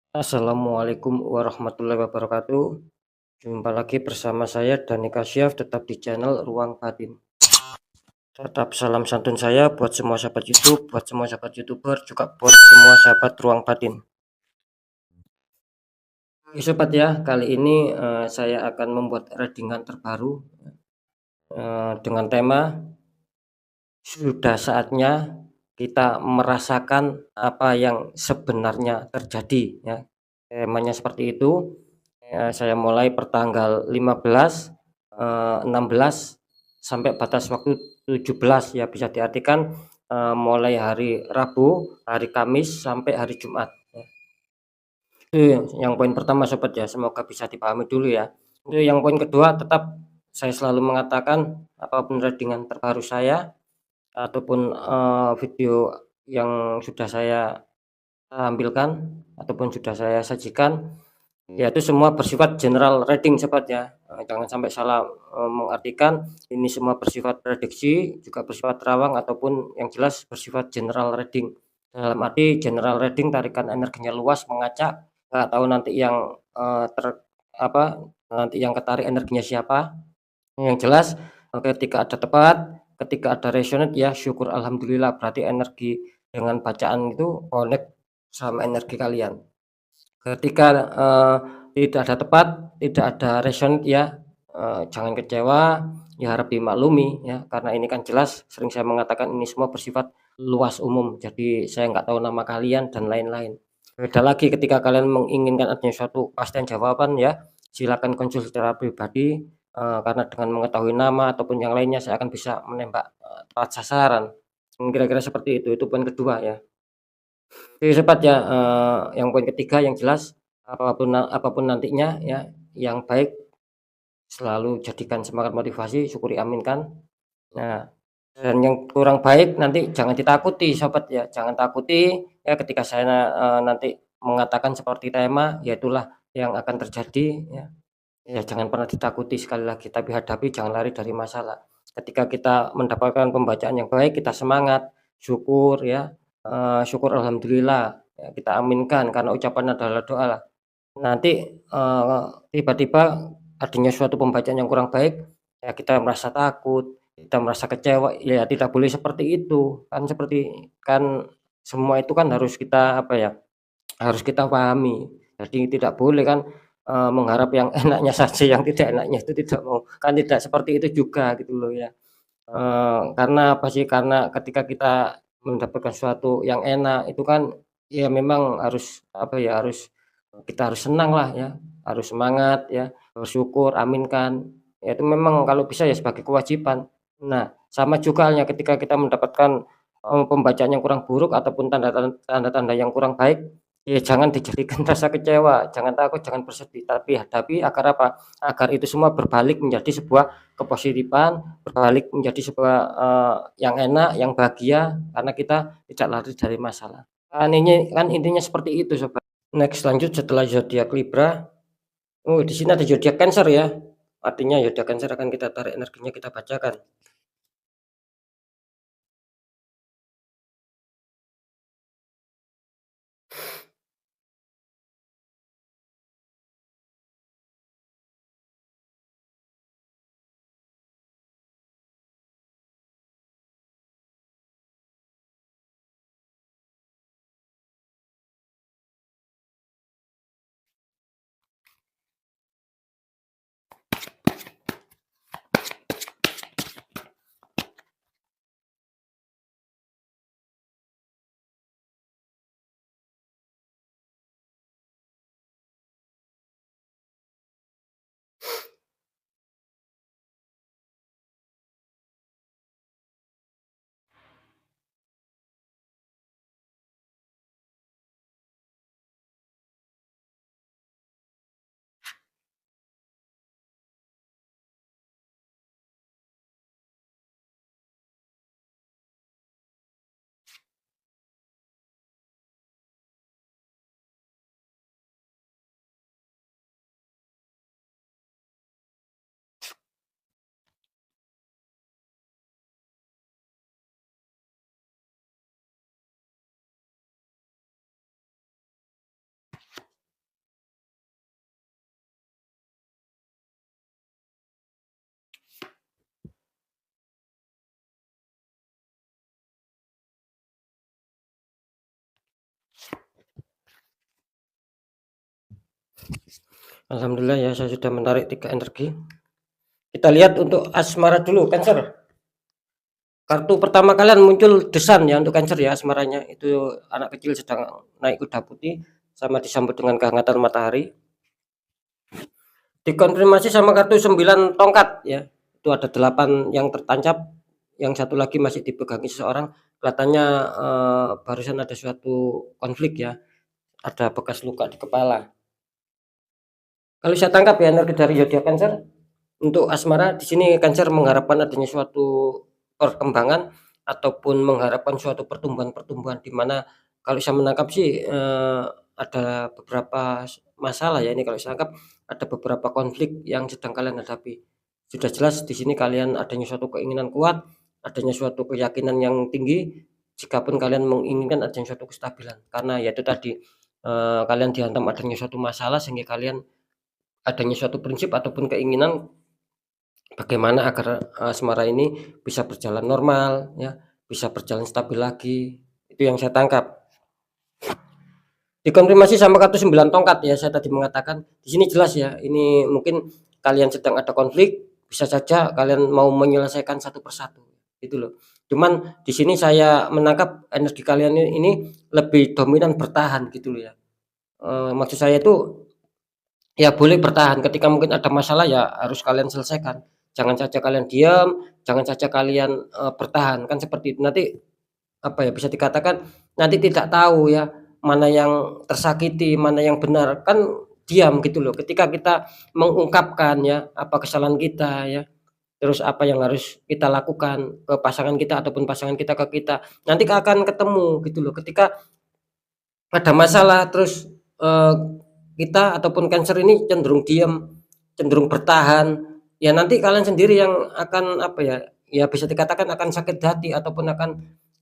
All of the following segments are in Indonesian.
Assalamualaikum warahmatullahi wabarakatuh. Jumpa lagi bersama saya Dani Kasyaf, tetap di channel Ruang Batin. Tetap salam santun saya buat semua sahabat YouTube, buat semua sahabat YouTuber, juga buat semua sahabat Ruang Batin. Oke sobat ya, kali ini saya akan membuat readingan terbaru dengan tema sudah saatnya kita merasakan apa yang sebenarnya terjadi ya. Temanya seperti itu. Ya, saya mulai pertanggal 15, 16 sampai batas waktu 17 ya, bisa diartikan mulai hari Rabu, hari Kamis sampai hari Jumat ya. Itu yang poin pertama sobat ya, semoga bisa dipahami dulu ya. Itu yang poin kedua, tetap saya selalu mengatakan apapun readingan terbaru saya ataupun video yang sudah saya tampilkan ataupun sudah saya sajikan, ya itu semua bersifat general reading sobat ya, jangan sampai salah mengartikan ini semua bersifat prediksi, juga bersifat terawang ataupun yang jelas bersifat general reading. Dalam arti general reading tarikan energinya luas, mengacak, nggak tahu nanti yang nanti yang ketarik energinya siapa. Yang jelas ketika ada tepat, ketika ada resonate ya syukur alhamdulillah, berarti energi dengan bacaan itu connect sama energi kalian. Ketika tidak ada tepat, tidak ada resonate ya, jangan kecewa, ya harap dimaklumi ya, karena ini kan jelas sering saya mengatakan ini semua bersifat luas umum, jadi saya nggak tahu nama kalian dan lain-lain. Beda lagi ketika kalian menginginkan adanya suatu kepastian jawaban ya, silakan konsul secara pribadi, karena dengan mengetahui nama ataupun yang lainnya saya akan bisa menembak tepat sasaran. Kira-kira seperti itu poin kedua ya. Oke sobat ya, yang poin ketiga yang jelas apapun nantinya ya, yang baik selalu jadikan semangat motivasi, syukuri aminkan. Nah, dan yang kurang baik nanti jangan ditakuti sobat ya, jangan takuti ya ketika saya nanti mengatakan seperti tema, ya itulah yang akan terjadi ya. Ya jangan pernah ditakuti, sekali lagi, tapi hadapi, jangan lari dari masalah. Ketika kita mendapatkan pembacaan yang baik, kita semangat, syukur ya, syukur alhamdulillah, ya kita aminkan karena ucapan adalah doa lah. Nanti tiba-tiba adanya suatu pembacaan yang kurang baik, ya kita merasa takut, kita merasa kecewa, ya tidak boleh seperti itu. Kan semua itu kan harus kita apa ya, harus kita pahami. Jadi tidak boleh kan mengharap yang enaknya saja, yang tidak enaknya itu tidak mau. Kan tidak seperti itu juga gitu loh ya. Karena apa sih, karena ketika kita mendapatkan sesuatu yang enak itu kan ya memang harus apa ya, kita harus senang lah ya, harus semangat ya, bersyukur, aminkan. Ya itu memang kalau bisa ya sebagai kewajiban. Nah, sama juga halnya ketika kita mendapatkan pembacaan yang kurang buruk ataupun tanda-tanda yang kurang baik, ya jangan dijadikan rasa kecewa, jangan takut, jangan bersedih, tapi hadapi agar apa? Agar itu semua berbalik menjadi sebuah kepositifan, berbalik menjadi sebuah yang enak, yang bahagia karena kita tidak lari dari masalah. Kan ini kan intinya seperti itu sobat. Next lanjut setelah zodiak Libra, oh di sini ada zodiak Cancer ya. Artinya zodiak Cancer akan kita tarik energinya, kita bacakan. Alhamdulillah ya, saya sudah menarik 3 energi. Kita lihat untuk asmara dulu, Cancer. Kartu pertama kalian muncul desan ya untuk Cancer ya, asmaranya. Itu anak kecil sedang naik kuda putih sama disambut dengan kehangatan matahari. Dikonfirmasi sama kartu 9 tongkat ya. Itu ada 8 yang tertancap, yang satu lagi masih dipegangi seseorang. Kelihatannya barusan ada suatu konflik ya, ada bekas luka di kepala. Kalau saya tangkap ya energi dari zodiak Cancer untuk asmara di sini, Cancer mengharapkan adanya suatu perkembangan ataupun mengharapkan suatu pertumbuhan-pertumbuhan, di mana kalau saya menangkap sih ada beberapa masalah ya, ini kalau saya tangkap ada beberapa konflik yang sedang kalian hadapi. Sudah jelas di sini kalian adanya suatu keinginan kuat, adanya suatu keyakinan yang tinggi, jikapun kalian menginginkan adanya suatu kestabilan. Karena yaitu tadi kalian dihantam adanya suatu masalah sehingga kalian adanya suatu prinsip ataupun keinginan bagaimana agar asmara ini bisa berjalan normal ya, bisa berjalan stabil lagi. Itu yang saya tangkap. Dikonfirmasi sama kartu 9 tongkat ya, saya tadi mengatakan di sini jelas ya, ini mungkin kalian sedang ada konflik, bisa saja kalian mau menyelesaikan satu persatu gitu loh. Cuman di sini saya menangkap energi kalian ini lebih dominan bertahan gitu loh ya. Maksud saya itu ya boleh bertahan ketika mungkin ada masalah ya harus kalian selesaikan. Jangan saja kalian diam, jangan saja kalian bertahan, kan seperti itu. Nanti apa ya, bisa dikatakan nanti tidak tahu ya mana yang tersakiti, mana yang benar, kan diam gitu loh. Ketika kita mengungkapkan ya apa kesalahan kita ya, terus apa yang harus kita lakukan ke pasangan kita ataupun pasangan kita ke kita, nanti akan ketemu gitu loh. Ketika ada masalah terus kita ataupun Cancer ini cenderung diam, cenderung bertahan, ya nanti kalian sendiri yang akan apa ya, ya bisa dikatakan akan sakit hati ataupun akan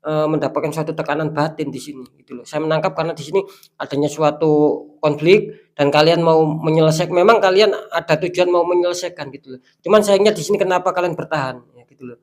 mendapatkan suatu tekanan batin di sini gitu loh. Saya menangkap karena di sini adanya suatu konflik dan kalian mau menyelesaikan, memang kalian ada tujuan mau menyelesaikan gitu loh. Cuman sayangnya di sini kenapa kalian bertahan ya gitu loh.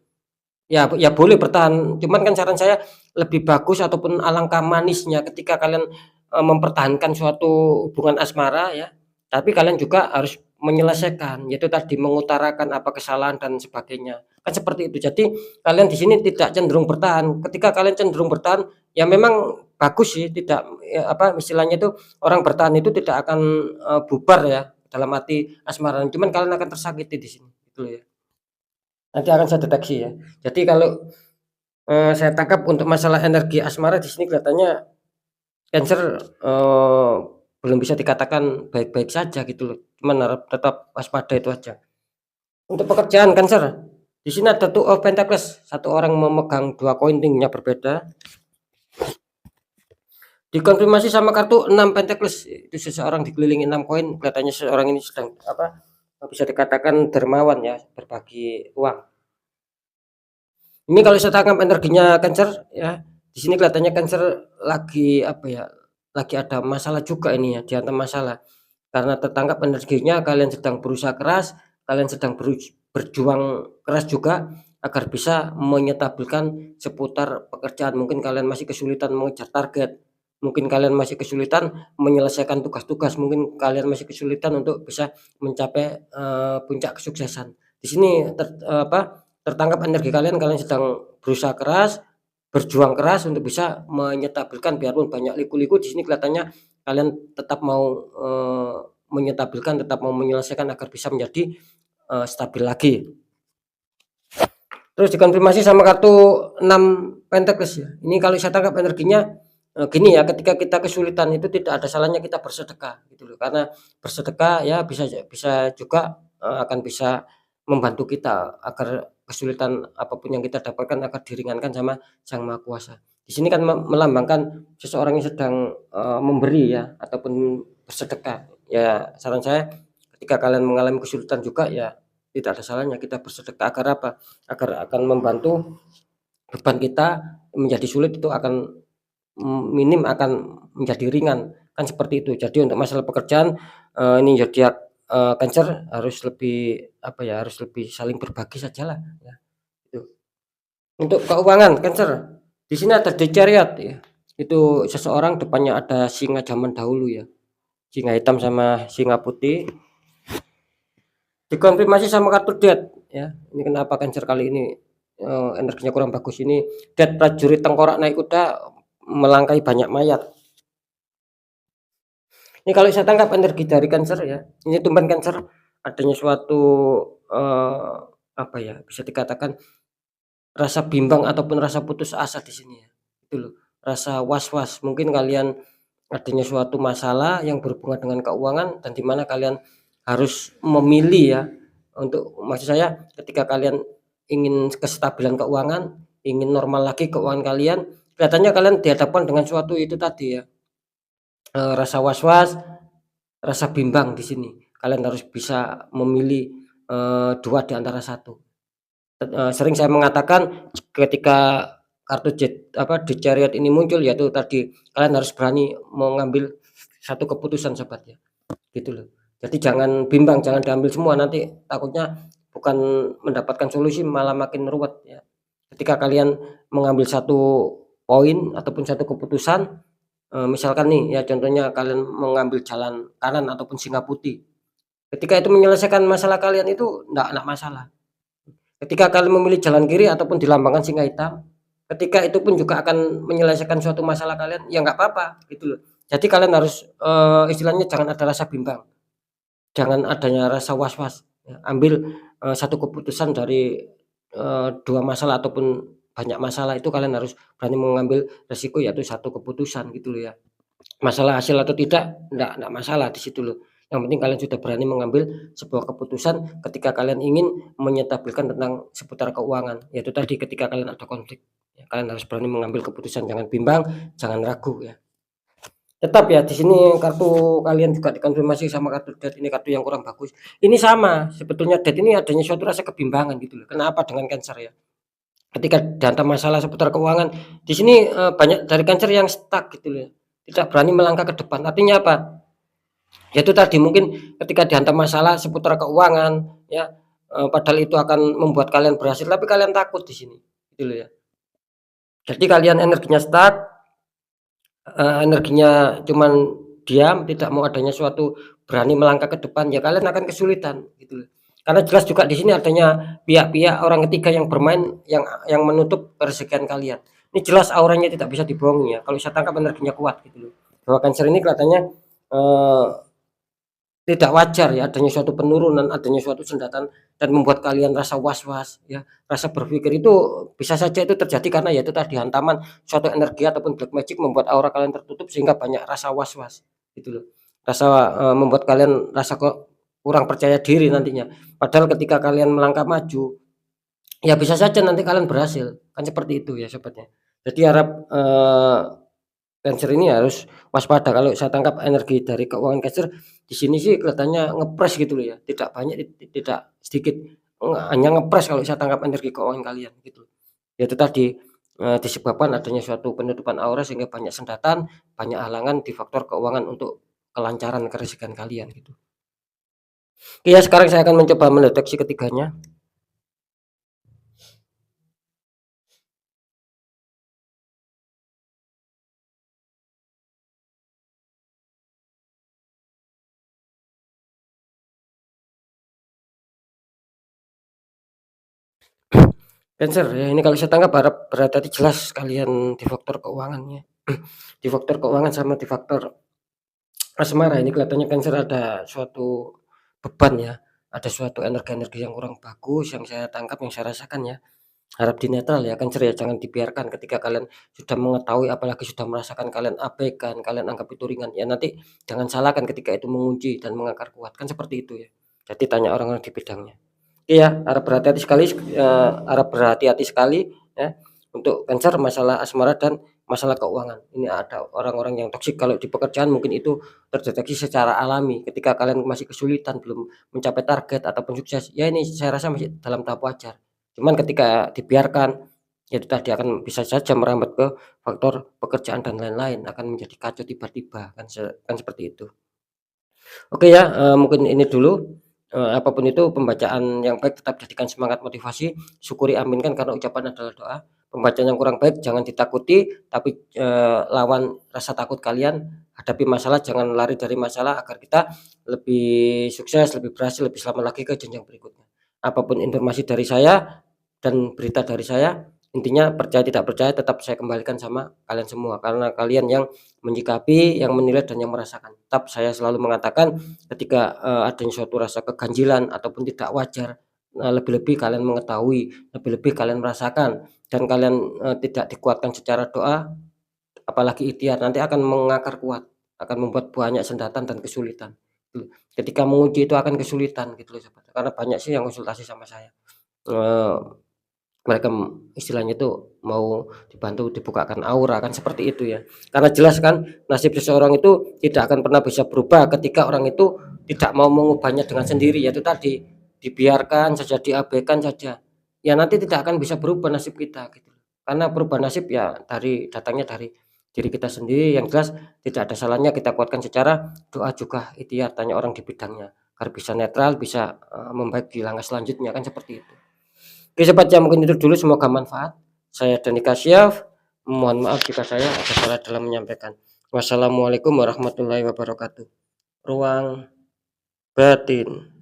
Ya ya boleh bertahan, cuman kan saran saya lebih bagus ataupun alangkah manisnya ketika kalian mempertahankan suatu hubungan asmara ya, tapi kalian juga harus menyelesaikan, yaitu tadi mengutarakan apa kesalahan dan sebagainya, kan seperti itu. Jadi kalian di sini tidak cenderung bertahan, ketika kalian cenderung bertahan, ya memang bagus sih, tidak ya apa istilahnya itu, orang bertahan itu tidak akan bubar ya dalam arti asmara, cuman kalian akan tersakiti di sini, gitu ya. Nanti akan saya deteksi ya. Jadi kalau saya tangkap untuk masalah energi asmara di sini kelihatannya Cancer belum bisa dikatakan baik-baik saja gitu loh. Cuman harap tetap waspada itu aja. Untuk pekerjaan Cancer, di sini ada Two of Pentacles, satu orang memegang 2 koin tingginya berbeda. Dikonfirmasi sama kartu 6 Pentacles, itu seseorang dikelilingi 6 koin, kelihatannya seseorang ini sedang apa? Bisa dikatakan dermawan ya, berbagi uang. Ini kalau saya tangkap energinya Cancer ya, di sini kelihatannya Cancer lagi apa ya, lagi ada masalah juga ini ya, dihantam masalah. Karena tertangkap energinya kalian sedang berusaha keras, kalian sedang berjuang keras juga agar bisa menyetabilkan seputar pekerjaan. Mungkin kalian masih kesulitan mengejar target, mungkin kalian masih kesulitan menyelesaikan tugas-tugas, mungkin kalian masih kesulitan untuk bisa mencapai puncak kesuksesan. Di sini tertangkap energi kalian sedang berusaha keras, berjuang keras untuk bisa menyetabilkan, biarpun banyak liku-liku di sini kelihatannya kalian tetap mau menyetabilkan, tetap mau menyelesaikan agar bisa menjadi stabil lagi. Terus dikonfirmasi sama kartu 6 Pentacles ya. Ini kalau saya tangkap energinya gini ya, ketika kita kesulitan itu tidak ada salahnya kita bersedekah gitu loh. Karena bersedekah ya bisa juga akan bisa membantu kita agar kesulitan apapun yang kita dapatkan akan diringankan sama Sang Maha Kuasa. Di sini kan melambangkan seseorang yang sedang memberi ya ataupun bersedekah. Ya saran saya ketika kalian mengalami kesulitan juga ya tidak ada salahnya kita bersedekah, agar apa? Agar akan membantu beban kita menjadi sulit itu akan minim, akan menjadi ringan, kan seperti itu. Jadi untuk masalah pekerjaan ini zodiak Cancer harus lebih apa ya, harus lebih saling berbagi sajalah ya, gitu. Untuk keuangan Cancer, di sini ada The Chariot ya. Itu seseorang depannya ada singa zaman dahulu ya. Singa hitam sama singa putih. Dikonfirmasi sama kartu death ya. Ini kenapa Cancer kali ini, energinya kurang bagus ini, death prajurit tengkorak naik kuda melangkahi banyak mayat. Ini kalau saya tangkap energi dari Cancer ya, ini tumben Cancer adanya suatu, eee, apa ya, bisa dikatakan rasa bimbang ataupun rasa putus asa di sini ya, itu loh. Rasa was-was, mungkin kalian adanya suatu masalah yang berhubungan dengan keuangan dan di mana kalian harus memilih ya, untuk maksud saya ketika kalian ingin kestabilan keuangan, ingin normal lagi keuangan kalian, kelihatannya kalian dihadapkan dengan suatu itu tadi ya, rasa was-was, rasa bimbang di sini. Kalian harus bisa memilih, 2 di antara satu. Sering saya mengatakan ketika kartu The Chariot ini muncul yaitu tadi, kalian harus berani mengambil satu keputusan sobat ya, gitu loh. Jadi jangan bimbang, jangan diambil semua, nanti takutnya bukan mendapatkan solusi malah makin ruwet ya. Ketika kalian mengambil satu poin ataupun satu keputusan, misalkan nih ya contohnya kalian mengambil jalan kanan ataupun singa putih, ketika itu menyelesaikan masalah kalian itu ndak masalah. Ketika kalian memilih jalan kiri ataupun dilambangkan singa hitam, ketika itu pun juga akan menyelesaikan suatu masalah kalian, ya nggak apa-apa gitu loh. Jadi kalian harus, istilahnya jangan ada rasa bimbang, jangan adanya rasa was-was, ya. Ambil, satu keputusan dari, 2 masalah ataupun banyak masalah itu kalian harus berani mengambil resiko yaitu satu keputusan gitu loh ya. Masalah hasil atau tidak, ndak masalah di situ loh. Yang penting kalian sudah berani mengambil sebuah keputusan ketika kalian ingin menyetabilkan tentang seputar keuangan, yaitu tadi ketika kalian ada konflik, ya kalian harus berani mengambil keputusan, jangan bimbang, jangan ragu ya. Tetap ya di sini kartu kalian juga dikonfirmasi sama kartu death, ini kartu yang kurang bagus. Ini sama, sebetulnya death ini adanya suatu rasa kebimbangan gitu loh. Kenapa dengan Cancer ya? Ketika dihantam masalah seputar keuangan, di sini, banyak dari Cancer yang stuck gitu loh, tidak berani melangkah ke depan. Artinya apa? Ya itu tadi mungkin ketika dihantam masalah seputar keuangan ya, padahal itu akan membuat kalian berhasil, tapi kalian takut di sini, gitu loh ya. Jadi kalian energinya stuck, energinya cuman diam, tidak mau adanya suatu berani melangkah ke depan, ya kalian akan kesulitan, gitu loh. Karena jelas juga di sini adanya pihak-pihak orang ketiga yang bermain, yang menutup kerezekian kalian. Ini jelas auranya tidak bisa dibohongi ya, kalau saya tangkap energinya kuat gitu loh. Bahwa Cancer ini kelihatannya, eee tidak wajar ya adanya suatu penurunan, adanya suatu sendatan dan membuat kalian rasa was-was ya, rasa berpikir itu bisa saja itu terjadi karena ya itu tadi hantaman suatu energi ataupun black magic membuat aura kalian tertutup sehingga banyak rasa was-was gitu loh. Rasa, membuat kalian rasa kok kurang percaya diri nantinya. Padahal ketika kalian melangkah maju, ya bisa saja nanti kalian berhasil, kan seperti itu ya sobatnya. Jadi harap, Cancer ini harus waspada, kalau saya tangkap energi dari keuangan Cancer di sini sih kelihatannya ngepres gitu loh ya, tidak banyak, tidak sedikit, hanya ngepres kalau saya tangkap energi keuangan kalian gitu. Ya itu tadi, disebabkan adanya suatu penutupan aura sehingga banyak sendatan, banyak halangan di faktor keuangan untuk kelancaran kerezekian kalian gitu. Iya sekarang saya akan mencoba mendeteksi ketiganya. Cancer ya ini kalau saya tangkap berarti jelas kalian di faktor keuangannya. Di faktor keuangan sama di faktor asmara ini kelihatannya Cancer ada suatu beban ya, ada suatu energi-energi yang kurang bagus yang saya tangkap, yang saya rasakan ya. Harap dinetral ya Cancer ya, jangan dibiarkan ketika kalian sudah mengetahui apalagi sudah merasakan kalian abaikan, kalian anggap itu ringan, ya nanti jangan salahkan ketika itu mengunci dan mengakar kuat, kan seperti itu ya. Jadi tanya orang-orang di bidangnya. Iya, harap berhati-hati sekali ya, untuk Cancer masalah asmara dan masalah keuangan. Ini ada orang-orang yang toksik kalau di pekerjaan mungkin itu terdeteksi secara alami ketika kalian masih kesulitan, belum mencapai target ataupun sukses, ya ini saya rasa masih dalam tahap wajar. Cuman ketika dibiarkan, ya itu tadi akan bisa saja merambat ke faktor pekerjaan dan lain-lain, akan menjadi kacau tiba-tiba, kan seperti itu. Oke ya, mungkin ini dulu, apa itu pembacaan yang baik tetap jadikan semangat motivasi, syukuri aminkan karena ucapan adalah doa. Pembacaan yang kurang baik jangan ditakuti, tapi, lawan rasa takut kalian, hadapi masalah, jangan lari dari masalah agar kita lebih sukses, lebih berhasil, lebih selamat lagi ke jenjang berikutnya. Apapun informasi dari saya dan berita dari saya, intinya percaya tidak percaya tetap saya kembalikan sama kalian semua, karena kalian yang menyikapi, yang menilai, dan yang merasakan. Tetap saya selalu mengatakan ketika, adanya suatu rasa keganjilan ataupun tidak wajar, lebih-lebih kalian mengetahui, lebih-lebih kalian merasakan, dan kalian, tidak dikuatkan secara doa, apalagi ikhtiar, nanti akan mengakar kuat, akan membuat banyak sendatan dan kesulitan, gitu. Ketika menguji itu akan kesulitan gitu loh Sobat, karena banyak sih yang konsultasi sama saya, eee, mereka istilahnya itu mau dibantu dibukakan aura, kan seperti itu ya. Karena jelas kan nasib seseorang itu tidak akan pernah bisa berubah ketika orang itu tidak mau mengubahnya dengan sendiri, yaitu tadi, dibiarkan saja, diabaikan saja, ya nanti tidak akan bisa berubah nasib kita gitu. Karena perubahan nasib ya datangnya dari diri kita sendiri, yang jelas tidak ada salahnya kita kuatkan secara doa juga ikhtiar, tanya orang di bidangnya, agar bisa netral, bisa, membaik di langkah selanjutnya, kan seperti itu. Oke Sobat ya, mungkin itu dulu, semoga manfaat. Saya Dani Kasyaf, mohon maaf jika saya ada salah dalam menyampaikan. Wassalamualaikum warahmatullahi wabarakatuh. Ruang batin.